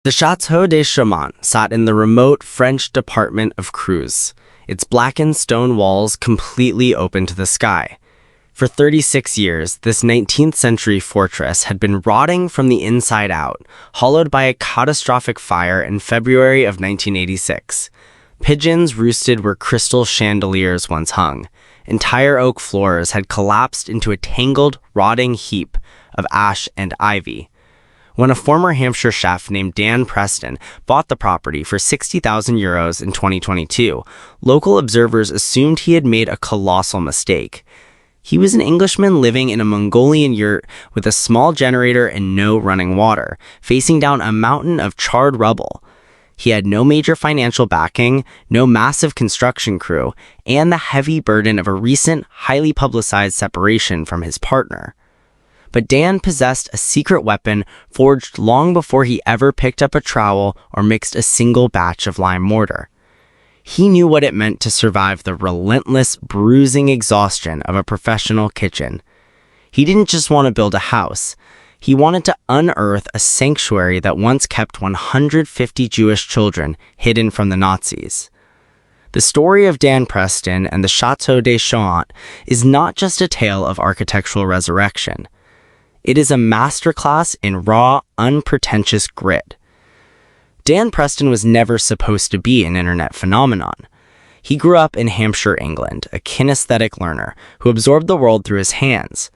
The Chateau de Chaumont sat in the remote French department of Creuse, its blackened stone walls completely open to the sky. For 36 years, this 19th century fortress had been rotting from the inside out, hollowed by a catastrophic fire in February of 1986. Pigeons roosted where crystal chandeliers once hung. Entire oak floors had collapsed into a tangled, rotting heap of ash and ivy. When a former Hampshire chef named Dan Preston bought the property for €60,000 in 2022, local observers assumed he had made a colossal mistake. He was an Englishman living in a Mongolian yurt with a small generator and no running water, facing down a mountain of charred rubble. He had no major financial backing, no massive construction crew, and the heavy burden of a recent, highly publicized separation from his partner. But Dan possessed a secret weapon forged long before he ever picked up a trowel or mixed a single batch of lime mortar. He knew what it meant to survive the relentless, bruising exhaustion of a professional kitchen. He didn't just want to build a house. He wanted to unearth a sanctuary that once kept 150 Jewish children hidden from the Nazis. The story of Dan Preston and the Chateau de Chaumont is not just a tale of architectural resurrection. It is a masterclass in raw, unpretentious grit. Dan Preston was never supposed to be an internet phenomenon. He grew up in Hampshire, England, a kinesthetic learner who absorbed the world through his hands.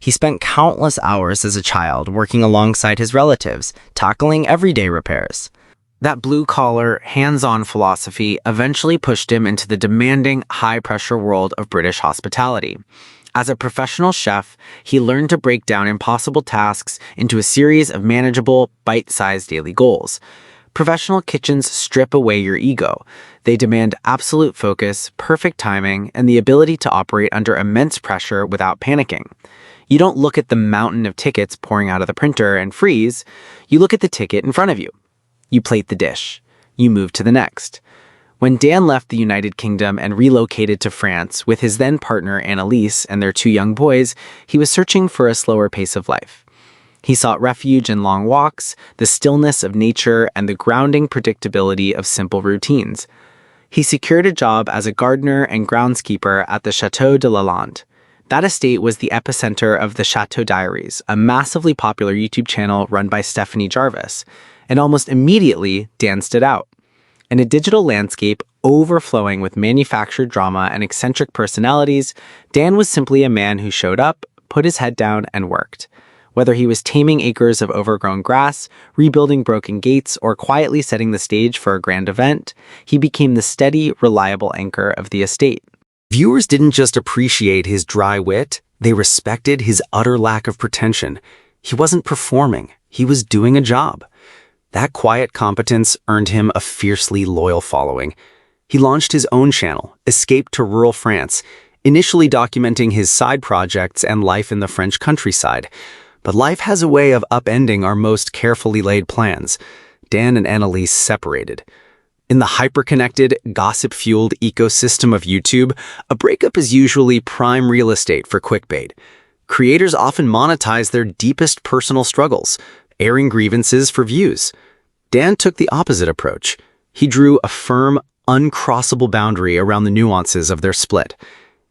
He spent countless hours as a child working alongside his relatives, tackling everyday repairs. That blue-collar, hands-on philosophy eventually pushed him into the demanding, high-pressure world of British hospitality. As a professional chef, he learned to break down impossible tasks into a series of manageable, bite-sized daily goals. Professional kitchens strip away your ego. They demand absolute focus, perfect timing, and the ability to operate under immense pressure without panicking. You don't look at the mountain of tickets pouring out of the printer and freeze. You look at the ticket in front of you. You plate the dish. You move to the next. When Dan left the United Kingdom and relocated to France with his then partner Annalise and their 2 young boys, he was searching for a slower pace of life. He sought refuge in long walks, the stillness of nature, and the grounding predictability of simple routines. He secured a job as a gardener and groundskeeper at the Chateau de Chaumont. That estate was the epicenter of the Chateau Diaries, a massively popular YouTube channel run by Stephanie Jarvis, and almost immediately, Dan stood out. In a digital landscape overflowing with manufactured drama and eccentric personalities, Dan was simply a man who showed up, put his head down, and worked. Whether he was taming acres of overgrown grass, rebuilding broken gates, or quietly setting the stage for a grand event, he became the steady, reliable anchor of the estate. Viewers didn't just appreciate his dry wit, they respected his utter lack of pretension. He wasn't performing, he was doing a job. That quiet competence earned him a fiercely loyal following. He launched his own channel, Escape to Rural France, initially documenting his side projects and life in the French countryside. But life has a way of upending our most carefully laid plans. Dan and Annalise separated. In the hyper-connected, gossip-fueled ecosystem of YouTube, a breakup is usually prime real estate for clickbait. Creators often monetize their deepest personal struggles, airing grievances for views. Dan took the opposite approach. He drew a firm, uncrossable boundary around the nuances of their split.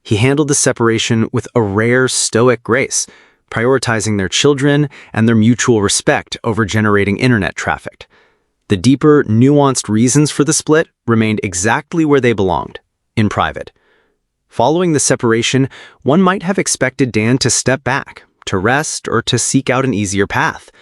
He handled the separation with a rare stoic grace, prioritizing their children and their mutual respect over generating internet traffic. The deeper, nuanced reasons for the split remained exactly where they belonged, in private. Following the separation, one might have expected Dan to step back, to rest, or to seek out an easier path.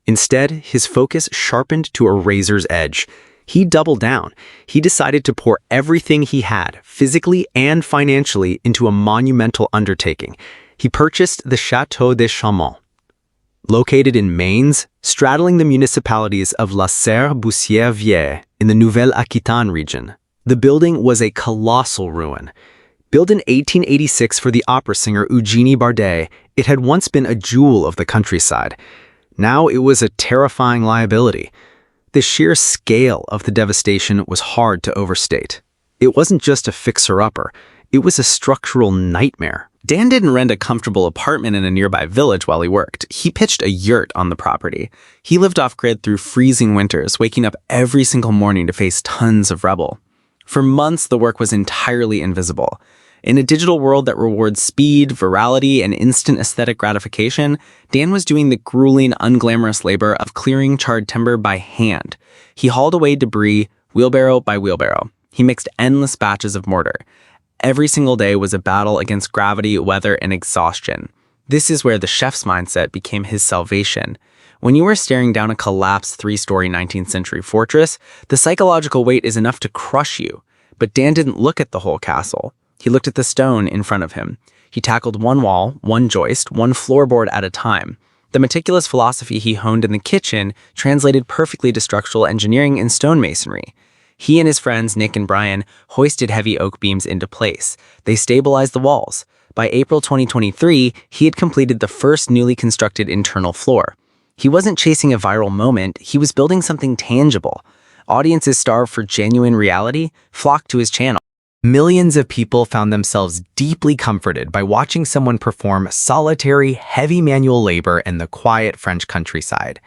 Instead, his focus sharpened to a razor's edge. He doubled down. He decided to pour everything he had, physically and financially, into a monumental undertaking. He purchased the Chateau de Chaumont. Located in Mainz, straddling the municipalities of La Serre-Boussière-Vieille in the Nouvelle-Aquitaine region, the building was a colossal ruin. Built in 1886 for the opera singer Eugénie Bardet, it had once been a jewel of the countryside. Now it was a terrifying liability. The sheer scale of the devastation was hard to overstate. It wasn't just a fixer-upper, it was a structural nightmare, Dan didn't rent a comfortable apartment in a nearby village while he worked. He pitched a yurt on the property. He lived off-grid through freezing winters, waking up every single morning to face tons of rubble. For months, the work was entirely invisible. In a digital world that rewards speed, virality, and instant aesthetic gratification, Dan was doing the grueling, unglamorous labor of clearing charred timber by hand. He hauled away debris, wheelbarrow by wheelbarrow. He mixed endless batches of mortar. Every single day was a battle against gravity, weather, and exhaustion. This is where the chef's mindset became his salvation. When you are staring down a collapsed 3-story 19th century fortress, the psychological weight is enough to crush you. But Dan didn't look at the whole castle. He looked at the stone in front of him. He tackled one wall, one joist, one floorboard at a time. The meticulous philosophy he honed in the kitchen translated perfectly to structural engineering and stonemasonry. He and his friends, Nick and Brian, hoisted heavy oak beams into place. They stabilized the walls. By April 2023, he had completed the first newly constructed internal floor. He wasn't chasing a viral moment, he was building something tangible. Audiences starved for genuine reality flocked to his channel. Millions of people found themselves deeply comforted by watching someone perform solitary, heavy manual labor in the quiet French countryside.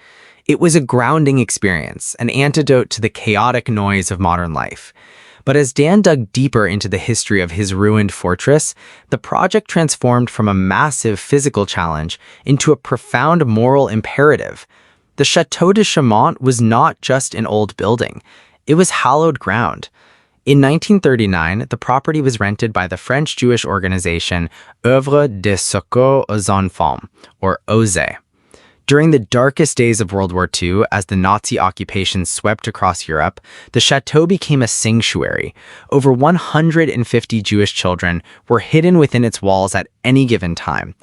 It was a grounding experience, an antidote to the chaotic noise of modern life. But as Dan dug deeper into the history of his ruined fortress, the project transformed from a massive physical challenge into a profound moral imperative. The Chateau de Chaumont was not just an old building. It was hallowed ground. In 1939, the property was rented by the French Jewish organization Œuvre de Secours aux Enfants, or OZE. During the darkest days of World War II, as the Nazi occupation swept across Europe, the chateau became a sanctuary. Over 150 Jewish children were hidden within its walls at any given time.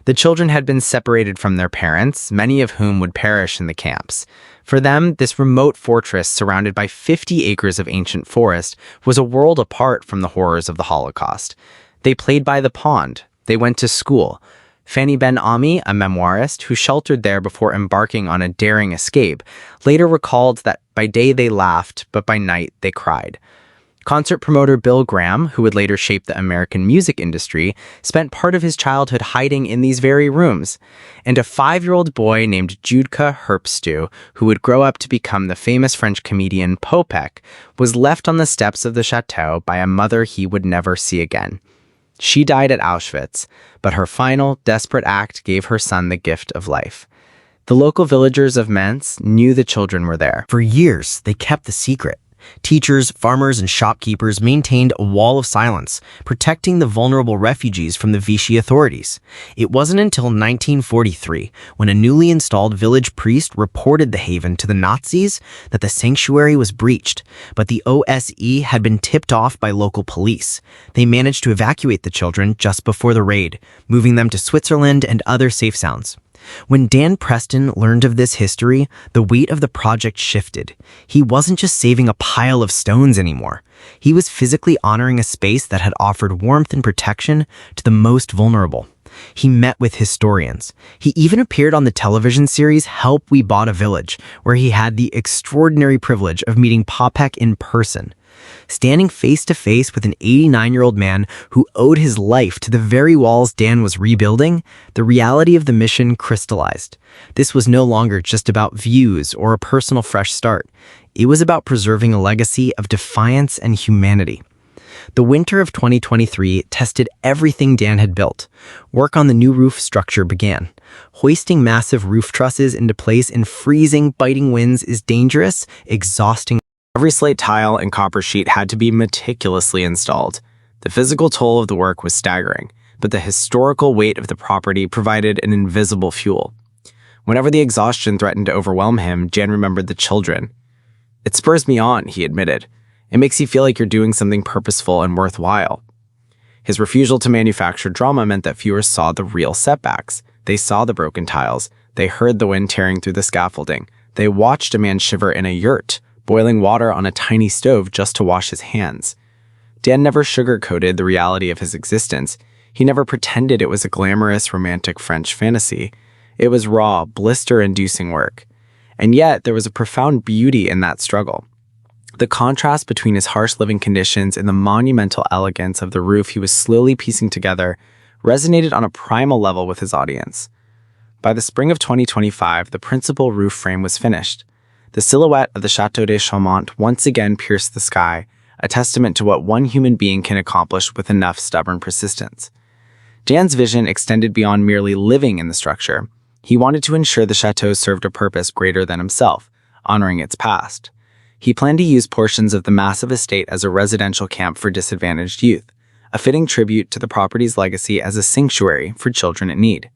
The children had been separated from their parents, many of whom would perish in the camps. For them, this remote fortress surrounded by 50 acres of ancient forest was a world apart from the horrors of the Holocaust. They played by the pond. They went to school. Fanny Ben Ami, a memoirist who sheltered there before embarking on a daring escape, later recalled that by day they laughed, but by night they cried. Concert promoter Bill Graham, who would later shape the American music industry, spent part of his childhood hiding in these very rooms. And a 5-year-old boy named Judka Herbstu, who would grow up to become the famous French comedian Popek, was left on the steps of the chateau by a mother he would never see again. She died at Auschwitz, but her final, desperate act gave her son the gift of life. The local villagers of Mentz knew the children were there. For years, they kept the secret. Teachers, farmers, and shopkeepers maintained a wall of silence, protecting the vulnerable refugees from the Vichy authorities. It wasn't until 1943, when a newly installed village priest reported the haven to the Nazis, that the sanctuary was breached. But the OSE had been tipped off by local police. They managed to evacuate the children just before the raid, moving them to Switzerland and other safe zones. When Dan Preston learned of this history, the weight of the project shifted. He wasn't just saving a pile of stones anymore. He was physically honoring a space that had offered warmth and protection to the most vulnerable. He met with historians. He even appeared on the television series Help We Bought a Village, where he had the extraordinary privilege of meeting Popek in person. Standing face to face with an 89-year-old man who owed his life to the very walls Dan was rebuilding, the reality of the mission crystallized. This was no longer just about views or a personal fresh start. It was about preserving a legacy of defiance and humanity. The winter of 2023 tested everything Dan had built. Work on the new roof structure began. Hoisting massive roof trusses into place in freezing, biting winds is dangerous, exhausting. Every slate tile and copper sheet had to be meticulously installed. The physical toll of the work was staggering, but the historical weight of the property provided an invisible fuel. Whenever the exhaustion threatened to overwhelm him, Jan remembered the children. "It spurs me on," he admitted. "It makes you feel like you're doing something purposeful and worthwhile." His refusal to manufacture drama meant that viewers saw the real setbacks. They saw the broken tiles. They heard the wind tearing through the scaffolding. They watched a man shiver in a yurt, boiling water on a tiny stove just to wash his hands. Dan never sugar-coated the reality of his existence. He never pretended it was a glamorous, romantic French fantasy. It was raw, blister-inducing work. And yet, there was a profound beauty in that struggle. The contrast between his harsh living conditions and the monumental elegance of the roof he was slowly piecing together resonated on a primal level with his audience. By the spring of 2025, the principal roof frame was finished. The silhouette of the Chateau de Chaumont once again pierced the sky, a testament to what one human being can accomplish with enough stubborn persistence. Dan's vision extended beyond merely living in the structure. He wanted to ensure the chateau served a purpose greater than himself, honoring its past. He planned to use portions of the massive estate as a residential camp for disadvantaged youth, a fitting tribute to the property's legacy as a sanctuary for children in need.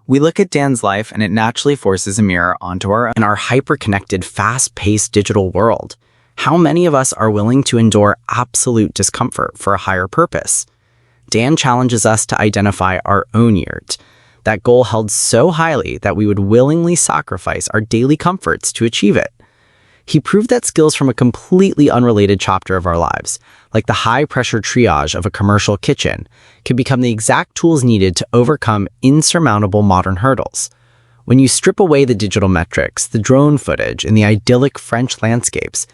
We look at Dan's life and it naturally forces a mirror onto our own. In our hyper-connected, fast-paced digital world, how many of us are willing to endure absolute discomfort for a higher purpose? Dan challenges us to identify our own yurt, that goal held so highly that we would willingly sacrifice our daily comforts to achieve it. He proved that skills from a completely unrelated chapter of our lives, like the high-pressure triage of a commercial kitchen, can become the exact tools needed to overcome insurmountable modern hurdles. When you strip away the digital metrics, the drone footage, and the idyllic French landscapes,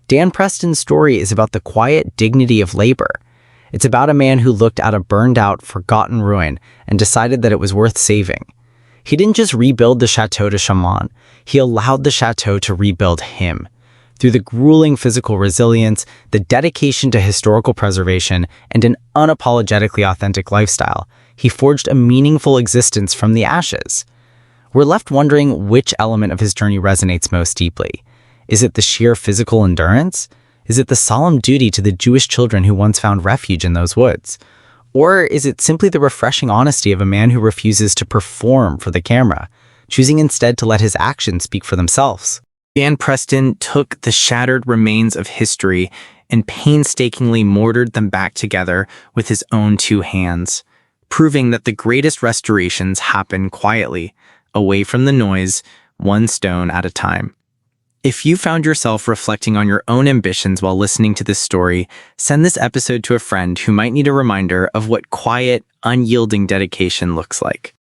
Dan Preston's story is about the quiet dignity of labor. It's about a man who looked at a burned-out, forgotten ruin and decided that it was worth saving. He didn't just rebuild the Chateau de Chaumont, he allowed the chateau to rebuild him. Through the grueling physical resilience, the dedication to historical preservation, and an unapologetically authentic lifestyle, he forged a meaningful existence from the ashes. We're left wondering which element of his journey resonates most deeply. Is it the sheer physical endurance? Is it the solemn duty to the Jewish children who once found refuge in those woods? Or is it simply the refreshing honesty of a man who refuses to perform for the camera, choosing instead to let his actions speak for themselves? Dan Preston took the shattered remains of history and painstakingly mortared them back together with his own two hands, proving that the greatest restorations happen quietly, away from the noise, one stone at a time. If you found yourself reflecting on your own ambitions while listening to this story, send this episode to a friend who might need a reminder of what quiet, unyielding dedication looks like.